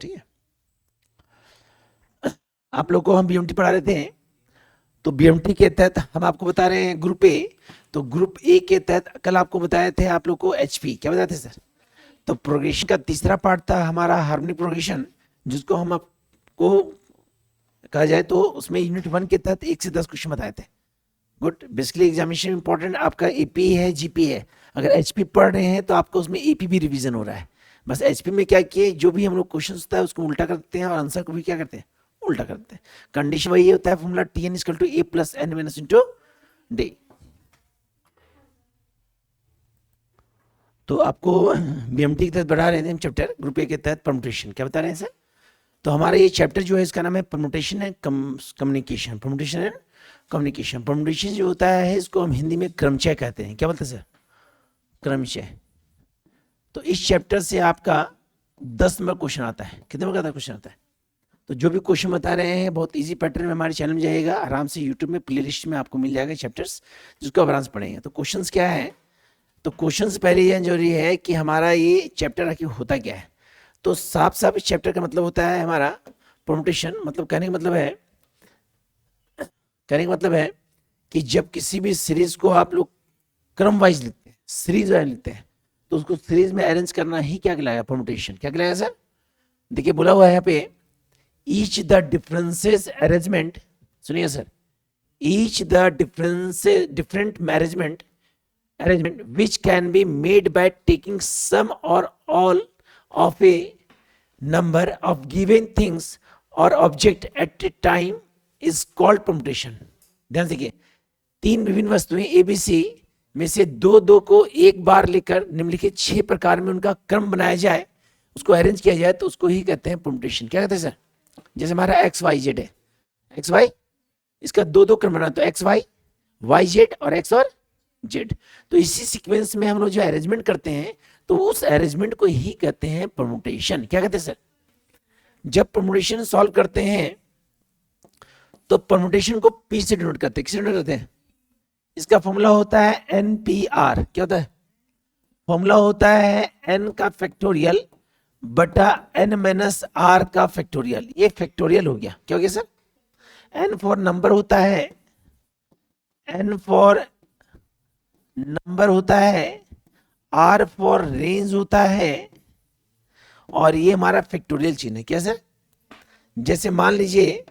ठीक है। आप लोग को हम बीएमटी पढ़ा रहे थे, तो बीएमटी के तहत हम आपको बता रहे हैं ग्रुप ए। तो ग्रुप ए के तहत कल आपको बताए थे आप लोग को एचपी, क्या बताते सर? तो प्रोग्रेशन का तीसरा पार्ट था हमारा हार्मोनिक प्रोग्रेशन, जिसको हम आपको कहा जाए तो उसमें यूनिट 1 के तहत 1 से 10 क्वेश्चन बताए थे। गुड। बेसिकली एग्जामिनेशन इंपॉर्टेंट आपका एपी है, जीपी है। अगर एचपी पढ़ रहे हैं तो आपको उसमें एपी भी रिवीजन हो रहा है। बस एचपी में क्या किए, जो भी हम लोग क्वेश्चन होता है उसको उल्टा करते हैं और आंसर को भी क्या करते हैं, उल्टा करते हैं। कंडीशन वही होता है, formula T N equal to A plus N minus into D. तो आपको बीएमटी के तहत बढ़ा रहे थे हम चैप्टर ग्रुप ए के तहत परमुटेशन, क्या बता रहे हैं सर? तो हमारा ये चैप्टर जो है इसका नाम है permutation and communication. Permutation and communication. Permutation जो होता है इसको हम हिंदी में क्रमचय कहते हैं। क्या बोलते हैं सर? क्रमचय। तो इस चैप्टर से आपका 10 नंबर क्वेश्चन आता है। कितने नंबर का क्वेश्चन आता है? तो जो भी क्वेश्चन बता रहे हैं बहुत इजी पैटर्न में हमारे चैनल में जाएगा, आराम से यूट्यूब में प्ले लिस्ट में आपको मिल जाएगा चैप्टर्स, जिसको आप आराम से पढ़ेंगे। तो क्वेश्चंस क्या है? तो क्वेश्चंस पहले ये जरूरी है कि हमारा ये चैप्टर आखिर होता क्या है। तो साफ साफ इस चैप्टर का मतलब होता है हमारा परमुटेशन। मतलब कहने का मतलब है कि जब किसी भी सीरीज को आप लोग क्रम वाइज लिखते हैं, सीरीज वाइज लिखते हैं, तो उसको सीरीज में अरेंज करना ही क्या कहलाएगा, परमुटेशन। क्या कहलाएगा सर? देखिए बोला हुआ है यहाँ पे, ईच द डिफरेंसेस अरेंजमेंट, सुनिए sir, each the different arrangement which can be made by taking some or all of a number of given things or object at a time is called permutation। ध्यान से देखिए, 3 विभिन्न वस्तुएं ABC में से दो को एक बार लेकर निम्नलिखित 6 प्रकार में उनका क्रम बनाया जाए, उसको अरेंज किया जाए, तो उसको ही कहते हैं परमुटेशन। क्या कहते हैं सर? जैसे हमारा एक्स वाई जेड है, एक्स वाई, इसका दो क्रम बना, तो एक्स वाई, वाई जेड और एक्स और जेड। तो इसी सीक्वेंस में हम लोग जो अरेंजमेंट करते हैं, तो उस अरेंजमेंट को ही कहते हैं परमुटेशन। क्या कहते हैं सर? जब परमुटेशन सॉल्व करते हैं तो परमुटेशन को पी से डिनोट करते हैं। किससे डिनोट करते हैं? इसका फॉर्मूला होता है एनपीआर। क्या होता है? फॉर्मूला होता है एन का फैक्टोरियल बटा एन माइनस आर का फैक्टोरियल। ये फैक्टोरियल हो गया। क्या हो गया सर? एन फॉर नंबर होता है, एन फॉर नंबर होता है, आर फॉर रेंज होता है, और ये हमारा फैक्टोरियल चिन्ह है। क्या सर? जैसे मान लीजिए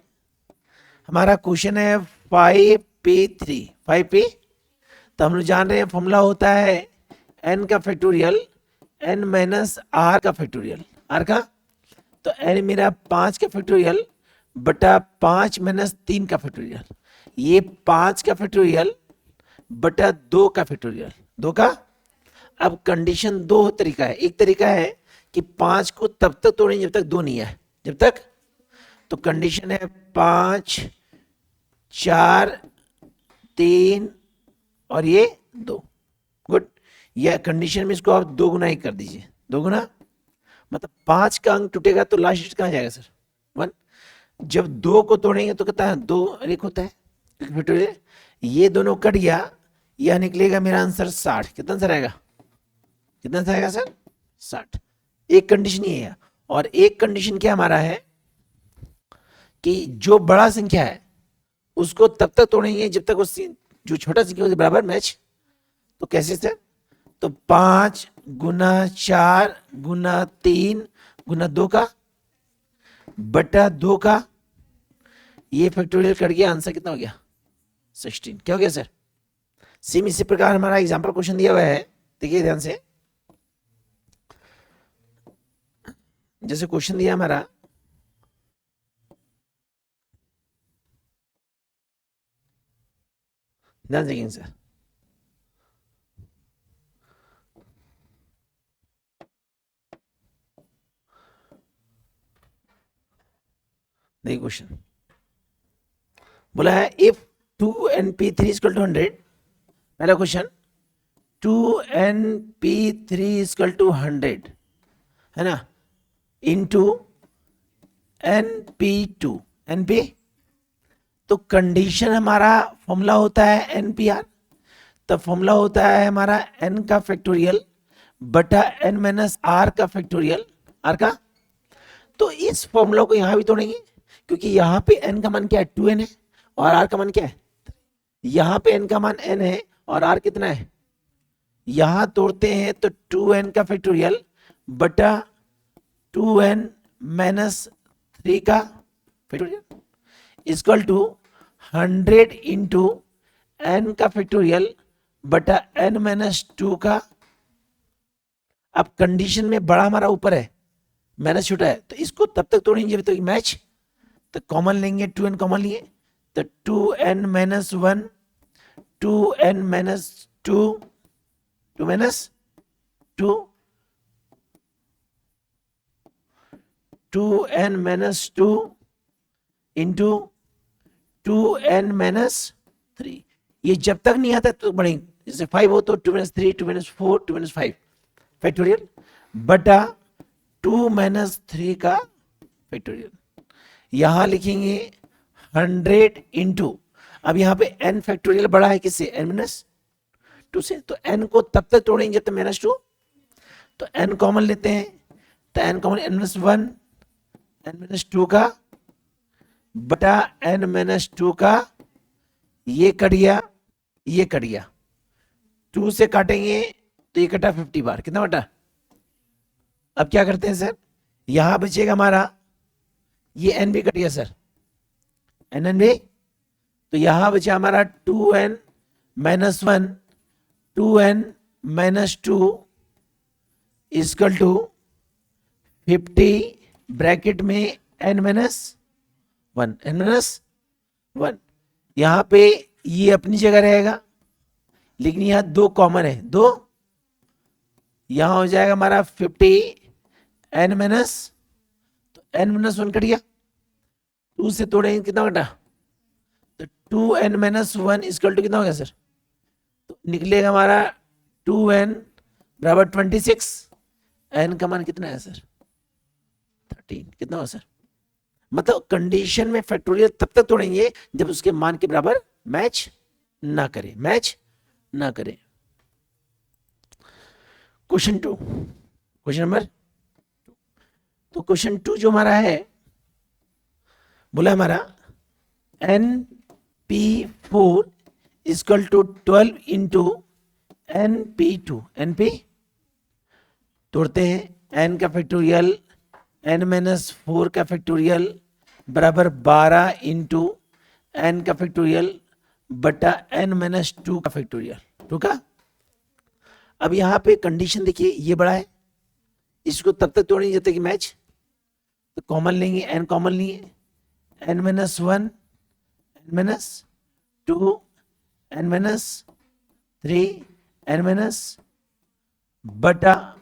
हमारा क्वेश्चन है 5p3, 5p, तो हम लोग जान रहे हैं फॉर्मूला होता है n का फैक्टोरियल n माइनस आर का फैक्टोरियल, आर का, तो n मेरा 5 का फैक्टोरियल बटा 5 माइनस 3 का फैक्टोरियल, ये 5 का फैक्टोरियल बटा 2 का फैक्टोरियल, 2 का। अब कंडीशन 2 तरीका है। एक तरीका है कि 5 को तब तक तोड़ेंगे जब तक 2 नहीं है, जब तक, तो कंडीशन है 5, 4, 3 और ये 2। गुड। यह कंडीशन में इसको आप 2 गुना ही कर दीजिए, 2 गुना मतलब 5 का अंक टूटेगा तो लास्ट कहाँ जाएगा सर? 1। जब 2 को तोड़ेंगे तो कहता है 2 एक होता है, ये दोनों कट गया, यह निकलेगा मेरा आंसर 60। कितना आंसर आएगा? कितना आंसर आएगा सर? 60। एक कंडीशन ये है, और एक कंडीशन क्या हमारा है कि जो बड़ा संख्या है उसको तब तक तोड़ेंगे जब तक उस जो छोटा संख्या उसके बराबर मैच। तो कैसे सर? तो 5 गुना 4 गुना 3 गुना 2 का बटा 2 का, ये फैक्टोरियल कट गया, आंसर कितना हो गया? 16। क्या हो गया सर? सेम इसी प्रकार हमारा एग्जाम्पल क्वेश्चन दिया हुआ है, देखिए ध्यान से। जैसे क्वेश्चन दिया हमारा, ध्यान से देखिए सर, देखिए क्वेश्चन बोला है इफ 2np3 इक्वल टू 100। पहला क्वेश्चन, 2np3 इक्वल टू 100 है ना, इंटू np2, np, तो कंडीशन हमारा फॉर्मूला होता है npr, तो फॉर्मूला होता है हमारा n का फैक्टोरियल बटा n माइनस आर का फैक्टोरियल, आर का। तो इस फॉर्मूला को यहां भी तोड़ेंगे, क्योंकि यहां पे n का मान क्या है, 2n है, और r का मान क्या है, यहां पे n का मान n है और r कितना है, यहां तोड़ते हैं तो 2n का फैक्टोरियल बटा 2n माइनस 3 का factorial equal to 100 into n का फैक्टोरियल बटा n माइनस 2 का। अब कंडीशन में बड़ा हमारा ऊपर है, माइनस छोटा है, तो इसको तब तक तोड़ेंगे जब तक मैच, तो कॉमन लेंगे, 2n कॉमन लिए तो 2n minus 1, 2n minus 2, 2 minus 2, 2n minus 2 into 2n minus 3। ये जब तक नहीं आता तो बढ़ेंगे, जैसे 5 हो तो 2 माइनस 3, 2 माइनस 4, 2 माइनस 5 फैक्टोरियल बटा 2 माइनस 3 का फैक्टोरियल। यहां लिखेंगे 100 इंटू, अब यहां पे n फैक्टोरियल बड़ा है किससे, n माइनस 2 से, तो n को तब तक तोड़ेंगे जब तक माइनस 2, तो n कॉमन लेते हैं, तो n common n minus 1, n minus 2 का बटा n माइनस 2 का, ये कट गया, ये कट गया, 2 से काटेंगे तो ये कटा 50 बार, कितना बटा। अब क्या करते हैं सर, यहां बचेगा हमारा, ये n भी कट गया सर, n भी, तो यहां बचा हमारा 2n माइनस 1, 2n माइनस 2 इक्वल टू 50 ब्रैकेट में n माइनस 1, n माइनस 1। यहां पे ये अपनी जगह रहेगा, लेकिन यहां 2 कॉमन है, 2, यहां हो जाएगा हमारा 50 n माइनस, तो n माइनस 1 कट गया, 2 से तोड़ेंगे कितना कटा, तो 2n माइनस 1 इक्वल टू कितना हो गया सर, तो निकलेगा हमारा 2n बराबर 26, n का मान कितना है सर 13, कितना हो सर। मतलब कंडीशन में फैक्टोरियल तब तक तोड़ेंगे जब उसके मान के बराबर मैच ना करे, मैच ना करे। क्वेश्चन 2, क्वेश्चन नंबर 2, तो क्वेश्चन 2 जो हमारा है, बोला हमारा NP4 equal to 12 into NP2, NP तोड़ते हैं, n का फैक्टोरियल n माइनस 4 का फैक्टोरियल बराबर 12 इंटू n का फैक्टोरियल बटा n माइनस 2 का फैक्टोरियल, ठीक है। अब यहां पे कंडीशन देखिए, ये बड़ा है, इसको तब तक तोड़ेंगे जब तक कि मैच, तो कॉमन लेंगे, n कॉमन लिए, n minus 1, n minus 2, n minus 3, n minus बटा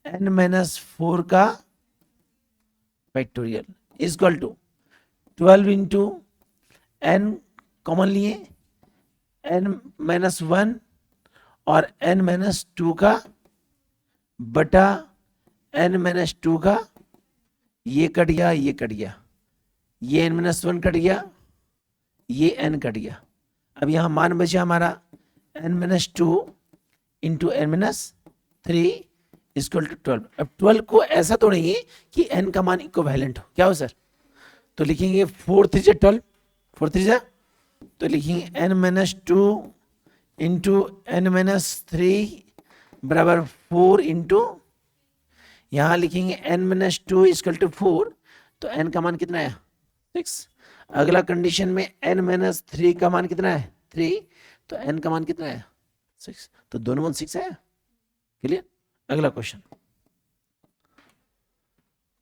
n माइनस 4 का factorial equal to 12 into n common लिए, n माइनस 1 और n माइनस 2 का बटा n माइनस 2 का, ये कट गया, ये कट गया, ये n माइनस 1 कट गया, ये n कट गया। अब यहां मान बचा हमारा n minus 2 into n minus 3 इक्वल टू 12। अब 12 को ऐसा तोड़ेंगे कि n का मान इक्विवेलेंट हो, क्या हो सर, तो लिखेंगे 4 3 जा 12, 4 3 जा, तो लिखेंगे n minus 2 into n minus 3 बराबर 4 इंटू, यहां लिखेंगे n माइनस 2 इक्वल टू 4, तो n का मान कितना है 6। अगला कंडीशन में n माइनस 3 का मान कितना है 3, तो n का मान कितना है 6, तो दोनों मान 6 है, क्लियर। अगला क्वेश्चन,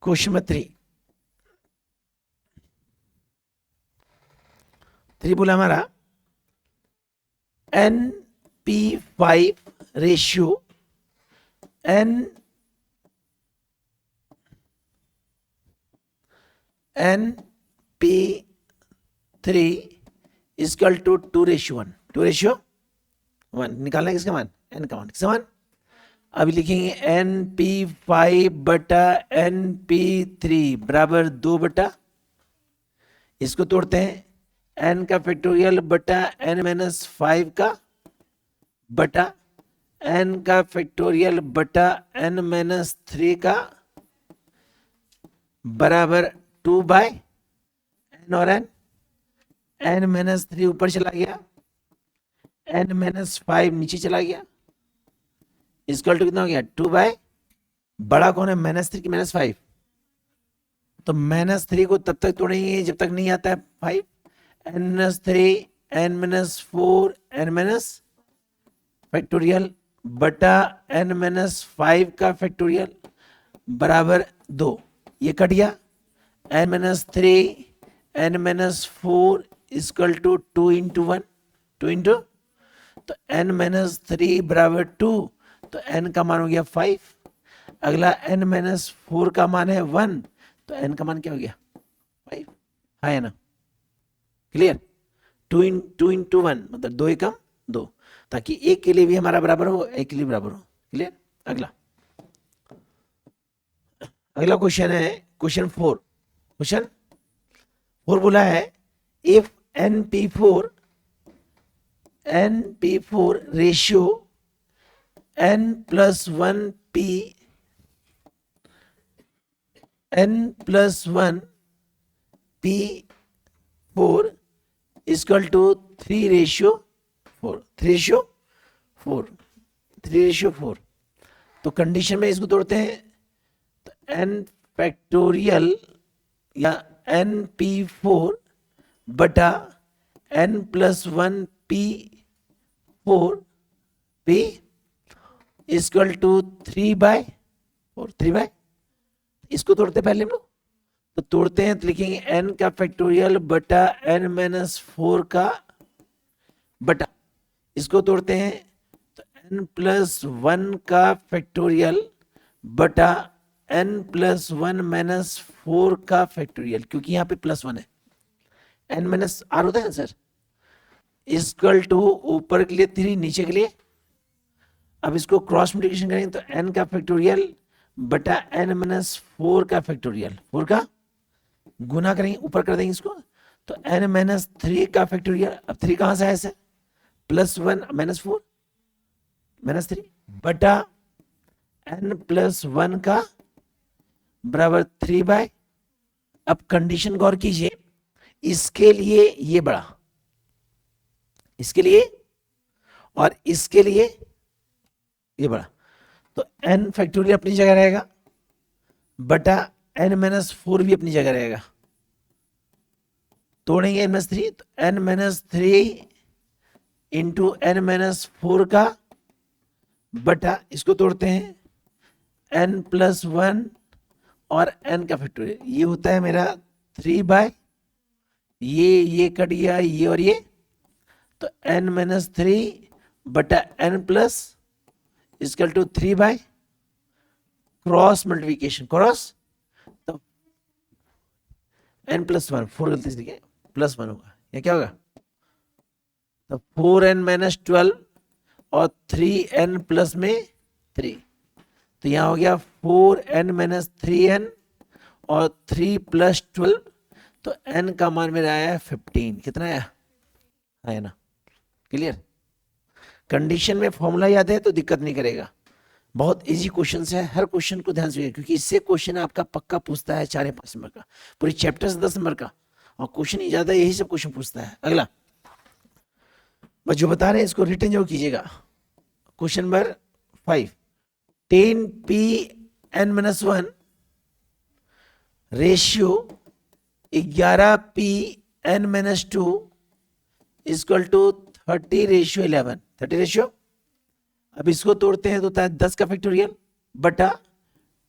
क्वेश्चन नंबर 3 बोला हमारा NP5 ratio NP3 equal to 2:1, 2:1 निकालना है किसका मान, n का मान, किसका मान। अभी लिखेंगे NP5 बटा NP3 बराबर 2 बटा, इसको तोड़ते हैं, n का फैक्टोरियल बटा n माइनस 5 का बटा n का फैक्टोरियल बटा n माइनस 3 का बराबर 2/n और n-3 ऊपर चला गया, n-5 नीचे चला गया, इक्वल टू कितना हो गया 2/, बड़ा कौन है -3 की -5, तो -3 को तब तक तोड़ेंगे जब तक नहीं आता है 5, n-3 n-4 n- फैक्टोरियल बटा n-5 का फैक्टोरियल बराबर 2, ये कट गया, n-3 n-4 equal to 2 into 1, 2 into, तो n-3 बराबर 2, तो n का मान हो गया 5, अगला n-4 का मान है 1, तो n का मान क्या हो गया 5, हाँ है ना, क्लियर, 2 इंटू 1 मतलब 2 एकम 2, ताकि एक के लिए भी हमारा बराबर हो, एक के लिए बराबर हो, क्लियर। अगला क्वेश्चन है क्वेश्चन 4, क्वेश्चन 4 बोला है if np4 ratio n+1 p4 equal to 3:4, तो कंडीशन में इसको तोड़ते हैं, तो n फैक्टोरियल या np4 बटा n+1 p4 p equal to 3/, इसको तोड़ते पहले हम लोग, तो तोड़ते हैं तो लिखेंगे n का फैक्टोरियल बटा n-4 का बटा, इसको तोड़ते हैं तो n+1 का फैक्टोरियल बटा n+1 - 4 का फैक्टोरियल, क्योंकि यहाँ पे +1 है, n-r होता है सर, इक्वल टू ऊपर के लिए 3 नीचे के लिए, अब इसको क्रॉस मल्टीप्लिकेशन करेंगे तो n का फैक्टोरियल बटा n-4 का फैक्टोरियल, 4 का गुना करेंगे, ऊपर कर देंगे इसको, तो n-3 का फैक्टोरियल, अब 3 कहां से आया सर, +1 -4 -3 बटा n+1 का बराबर 3/, अब कंडीशन गौर कीजिए, इसके लिए ये बड़ा, इसके लिए और इसके लिए ये बड़ा, तो n फैक्टोरियल अपनी जगह रहेगा बटा n-4 भी अपनी जगह रहेगा, तोड़ेंगे n-3 तो n-3 इंटू n-4 का बटा, इसको तोड़ते हैं n+1 और n का फैक्टोरियल, ये होता है मेरा 3/, ये कट गया, ये और ये, तो n-3 बटा n plus equal to 3/, cross multiplication, cross, तो n+1, 4 गलती से लिखे +1 होगा, ये क्या होगा, तो 4n - 12 और 3n प्लस में 3, तो यहाँ हो गया 4n - 3n और 3 + 12, तो n का मान मेरा आया 15, कितना आया, है ना, क्लियर। कंडीशन में फॉर्मूला याद है तो दिक्कत नहीं करेगा, बहुत इजी क्वेश्चन है, हर क्वेश्चन को ध्यान से, क्योंकि इससे क्वेश्चन आपका पक्का पूछता है 4 या 5 नंबर का, पूरे चैप्टर से 10 नंबर का, और क्वेश्चन ही ज्यादा, यही सब क्वेश्चन पूछता है। अगला बस जो बता रहे हैं इसको रिटर्न जो कीजिएगा, question number 5, 10p(n-1) ratio 11p(n-2) equal to 30:11, 30 ratio, अब इसको तोड़ते हैं तो होता है 10 का फैक्टोरियल बटा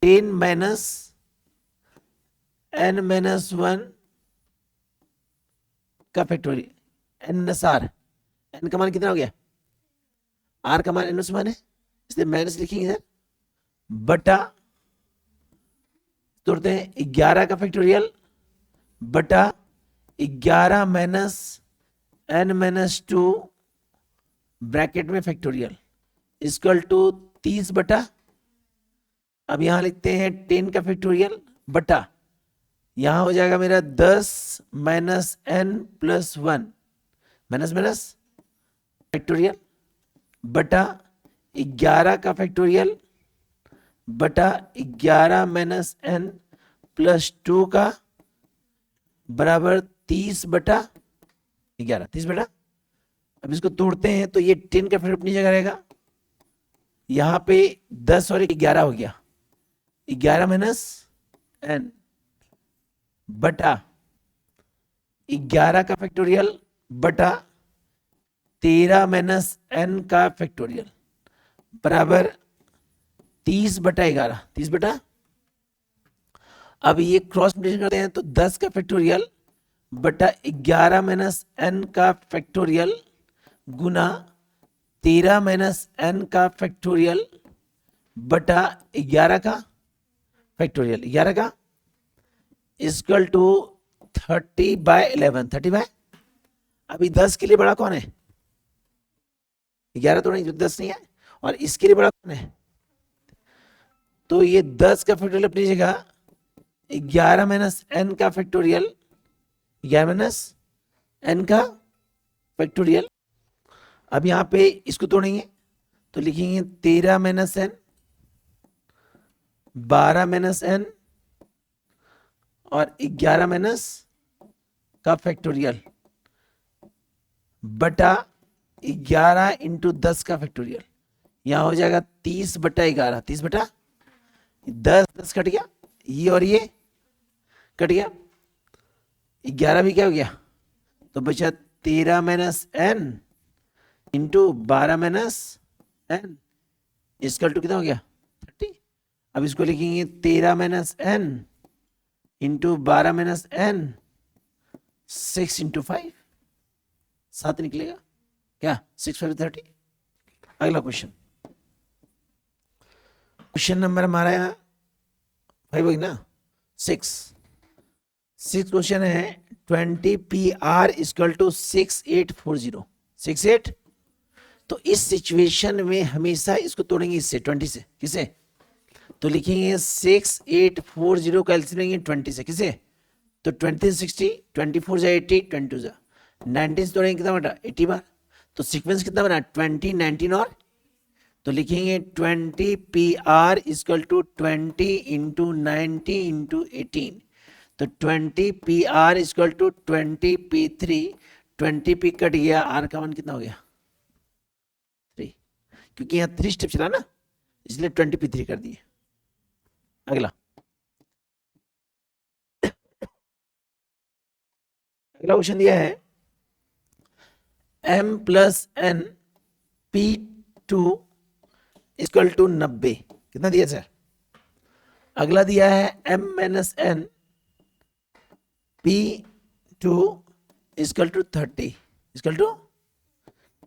10 - n-1 का फैक्टोरियल, n-r, n का मान कितना हो गया, r का मान n-1 है, इसलिए माइनस लिखेंगे सर, बटा तोड़ते हैं 11 का फैक्टोरियल बटा 11 - n-2 ब्रैकेट में फैक्टोरियल इक्वल टू 30 बटा, अब यहां लिखते हैं 10 का फैक्टोरियल बटा, यहां हो जाएगा मेरा 10 - n+1 माइनस फैक्टोरियल बटा 11 का फैक्टोरियल बटा 11 - n प्लस 2 का बराबर 30/11, 30 अब इसको तोड़ते हैं तो ये 10 का फैक्टर अपनी जगह रहेगा, यहां पे 10 और 11 हो गया, 11 माइनस n बटा 11 का फैक्टोरियल बटा 13 माइनस n का फैक्टोरियल बराबर 30/11, 30 अब ये क्रॉस मल्टीप्लिकेशन करते हैं तो 10 का फैक्टोरियल बटा 11 माइनस n का फैक्टोरियल गुना 13 माइनस n का फैक्टोरियल बटा 11 का फैक्टोरियल, 11 का इक्वल टू 30/11, 30 अभी 10 के लिए बड़ा कौन है? 11 तो नहीं, जो 10 नहीं है, और इसके लिए बड़ा कौन है? तो ये 10 का फैक्टोरियल अपनी जगह, 11 माइनस n का फैक्टोरियल, 11 माइनस n का फैक्टोरियल। अब यहां पे इसको तोड़ेंगे तो लिखेंगे 13 माइनस n, 12 माइनस n और 11 माइनस का फैक्टोरियल बटा 11 इंटू 10 का फैक्टोरियल, यहां हो जाएगा 30/11, 30/10, 10 कट गया, ये और ये कट गया, 11 भी क्या हो गया, तो बचा 13 minus n into 12 minus n equal to कितना हो गया, 30। अब इसको लिखेंगे 13 minus n into 12 minus n, 6 into 5, 7 निकलेगा क्या, 6 5 30। अगला क्वेश्चन, क्वेश्चन नंबर हमारा 5 होगी ना, 6 क्वेश्चन है 20 PR इक्वल टू 6840, 68। तो इस सिचुएशन में हमेशा इसको तोड़ेंगे इससे, 20 से, किसे, तो लिखेंगे 6840 का एलसीएम लेंगे 20 से, किसे, तो 20 60, 24 80, 22 19 से तोड़ेंगे कितना बटा, 80 बार, तो सीक्वेंस कितना बना, 20 19 और, तो लिखेंगे 20 PR equal to 20 into 90 into 18, तो 20 PR equal to 20 P3, 20 P cut गया, R का मान कितना हो गया, 3, क्योंकि यहाँ 3 स्टेप चला ना, इसलिए 20 P3 कर दिए। अगला क्वेश्चन दिया है m plus n P2 equal to 90, कितना दिया सर, अगला दिया है m minus n P2 equal to 30, equal to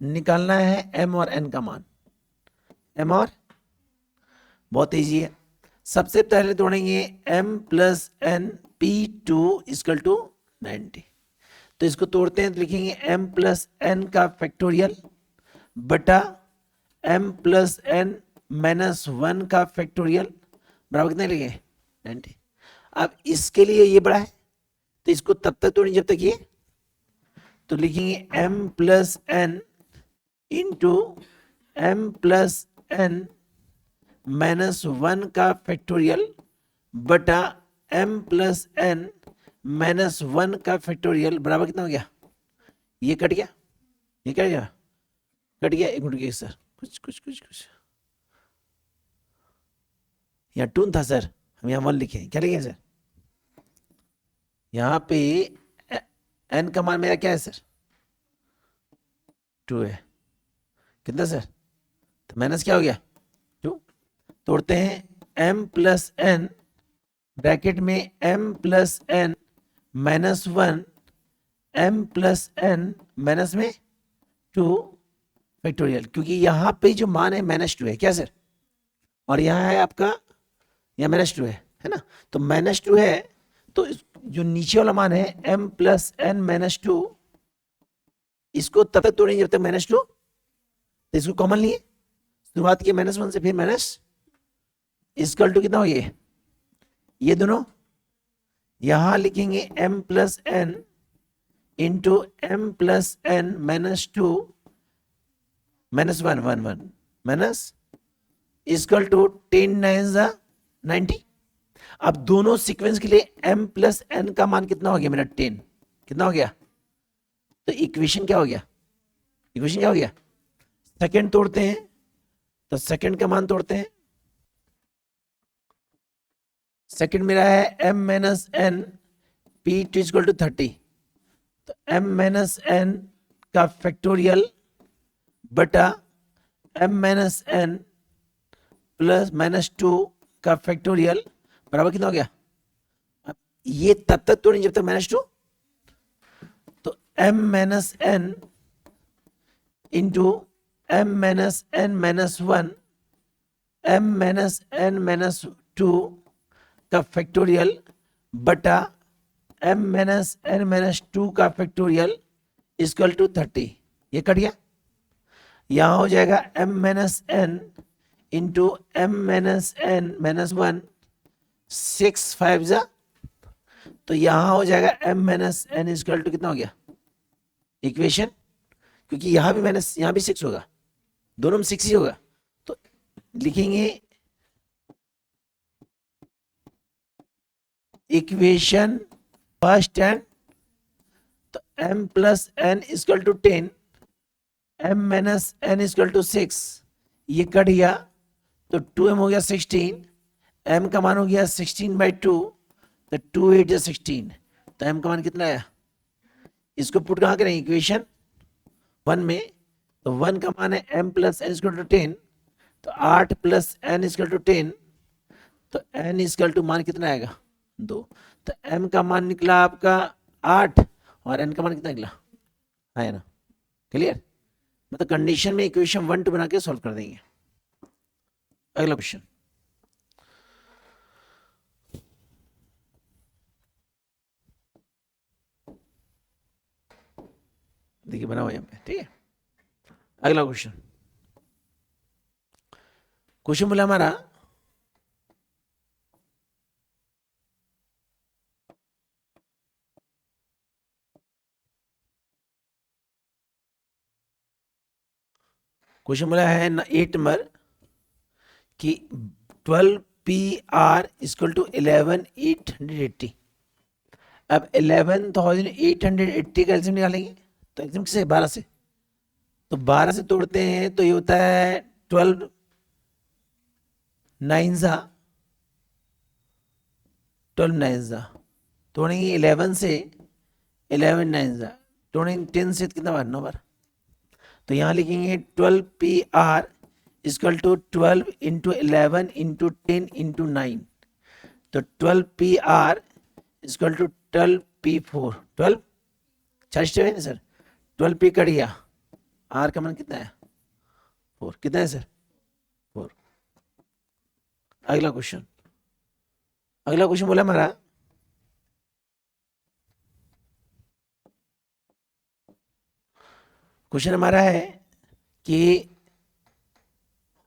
निकालना है m और n का मान, m और, बहुत इजी है, सबसे पहले तोड़ेंगे m plus n P2 equal to 90, तो इसको तोड़ते हैं तो लिखेंगे m प्लस n का फैक्टोरियल बटा m प्लस n माइनस 1 का फैक्टोरियल बराबर कितने लिखे, 90। अब इसके लिए ये बड़ा है तो इसको तब तक तोड़ेंगे जब तक ये, तो लिखेंगे m plus n into m plus n minus 1 का फैक्टोरियल बटा m प्लस n माइनस 1 का फैक्टोरियल बराबर कितना हो गया, ये कट गया, ये कट गया, कट गया, एक मिनट सर, कुछ यहाँ 2 था सर, हम यहाँ 1 लिखे, क्या लिखे सर, यहाँ पे n का मान मेरा क्या है सर, 2 है, कितना सर, तो माइनस क्या हो गया, 2, तोड़ते हैं m प्लस n ब्रैकेट में m plus n minus 1, m plus n minus में 2 फैक्टोरियल, क्योंकि यहाँ पे जो मान है -2 है क्या सर, और यहाँ है आपका, यहाँ -2 है ना, तो -2 है, तो जो नीचे वाला मान है m प्लस n माइनस 2, इसको तब तक तोड़ेंगे जब तक -2, तो इसको कॉमन लिए, शुरुआत की -1 से, फिर माइनस इक्वल टू कितना हो गया, ये दोनों यहां लिखेंगे m plus n into m plus n minus 2 minus 1 1 1 minus equal to 10 9 90। अब दोनों सीक्वेंस के लिए m प्लस n का मान कितना हो गया मेरा 10, कितना हो गया? तो इक्वेशन क्या हो गया? इक्वेशन क्या हो गया? सेकंड तोड़ते हैं तो सेकंड का मान तोड़ते हैं, सेकंड मेरा है m minus n p two equal to 30, तो m माइनस n का फैक्टोरियल बटा m माइनस n प्लस -2 का फैक्टोरियल बराबर कितना हो गया? अब ये तब तक तोड़ें जब तक -2, तो m minus n into m minus n minus 1 m minus n minus 2 का फैक्टोरियल बटा m माइनस n माइनस 2 का फैक्टोरियल इक्वल टू 30। ये कट गया, यहां हो जाएगा m minus n into m minus n minus 1, 6 5 जा, तो यहां हो जाएगा m minus n equal to कितना हो गया? इक्वेशन, क्योंकि यहां भी माइनस यहां भी 6 होगा, दोनों में 6 ही होगा, तो लिखेंगे इक्वेशन फर्स्ट एंड, तो m plus n equal to 10, m minus n equal to 6, ये कट गया तो 2m हो गया 16, m का मान हो गया 16/2, तो 2 8 16, तो m का मान कितना आया? इसको पुट कहाँ करेंगे? इक्वेशन 1 में, तो 1 का मान है m plus n equal to 10, तो 8 प्लस n इक्वल टू 10, तो n इक्वल टू मान कितना आएगा? 2, तो m का मान निकला आपका 8 और n का मान कितना निकला? है ना, क्लियर? मतलब कंडीशन में इक्वेशन 1 2 बना के सॉल्व कर देंगे। अगला क्वेश्चन, देखिए बना हुआ यहाँ पे, ठीक है। अगला क्वेश्चन, क्वेश्चन बोला हमारा क्वेश्चन बोला है 8 नंबर कि 12PR इक्वल टू 11,880। अब 11,880 का एल्सियम निकालेंगे, तो एल्सियम किससे? 12 से, तो 12 से तोड़ते हैं तो ये होता है 12 9 जा, 12 9 जा, तोड़ेंगे 11 से, 11 9 जा, तोड़ेंगे 10 से कितना बार? 9 बार, तो यहाँ लिखेंगे 12PR equal to 12 into 11 into 10 into 9, तो 12PR equal to 12P4, 12 4 step है ना सर, 12P कट गया, R का मान कितना है? 4, कितना है सर? 4। अगला क्वेश्चन, अगला क्वेश्चन बोला हमारा क्वेश्चन हमारा है कि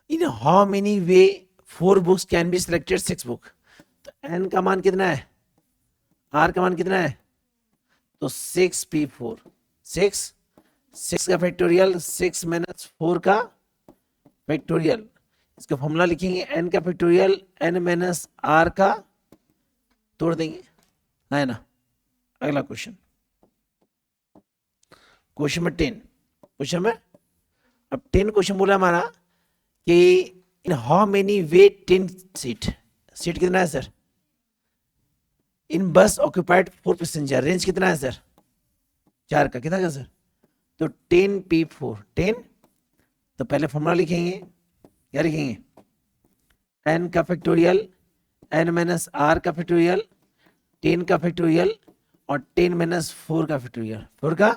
in how many way 4 books can be selected 6 book, तो n का मान कितना है? R का मान कितना है? तो 6P4, 6 का फैक्टोरियल, 6 माइनस 4 का फैक्टोरियल, इसका फॉर्मूला लिखेंगे n का फैक्टोरियल n माइनस R का, तोड़ देंगे, है ना। अगला क्वेश्चन, क्वेश्चन नंबर 10, क्वेश्चन में अब 10 क्वेश्चन बोला हमारा कि in how many way 10 seat, seat कितना है सर? इन बस ऑक्यूपाइड 4 पैसेंजर, रेंज कितना है सर? 4 का, कितना का सर? तो 10P4, 10, तो पहले फॉर्मूला लिखेंगे, क्या लिखेंगे? n का फैक्टोरियल, n माइनस R का फैक्टोरियल, 10 का फैक्टोरियल और 10 माइनस 4 का फैक्टोरियल, 4 का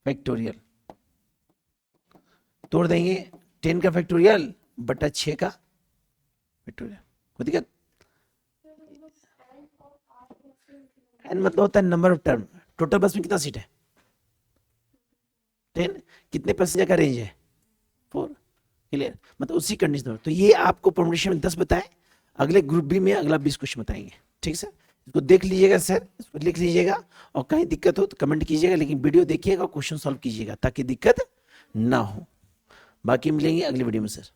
फैक्टोरियल, तोड़ देंगे 10 का फैक्टोरियल बटा 6 का फैक्टोरियल, कोई दिक्कत? n मतलब होता है नंबर ऑफ टर्म, टोटल बस में कितना सीट है? 10, कितने पैसेंजर का रेंज है? 4, क्लियर? मतलब उसी कंडीशन में, तो ये आपको परमुटेशन में 10 बताए, अगले ग्रुप बी में अगला 20 क्वेश्चन बताएंगे, ठीक सर? इसको देख लीजिएगा सर, इसको लिख लीजिएगा, और कहीं दिक्कत हो तो कमेंट कीजिएगा, लेकिन वीडियो देखिएगा, क्वेश्चन सॉल्व कीजिएगा ताकि दिक्कत ना हो। बाकी मिलेंगे अगली वीडियो में सर।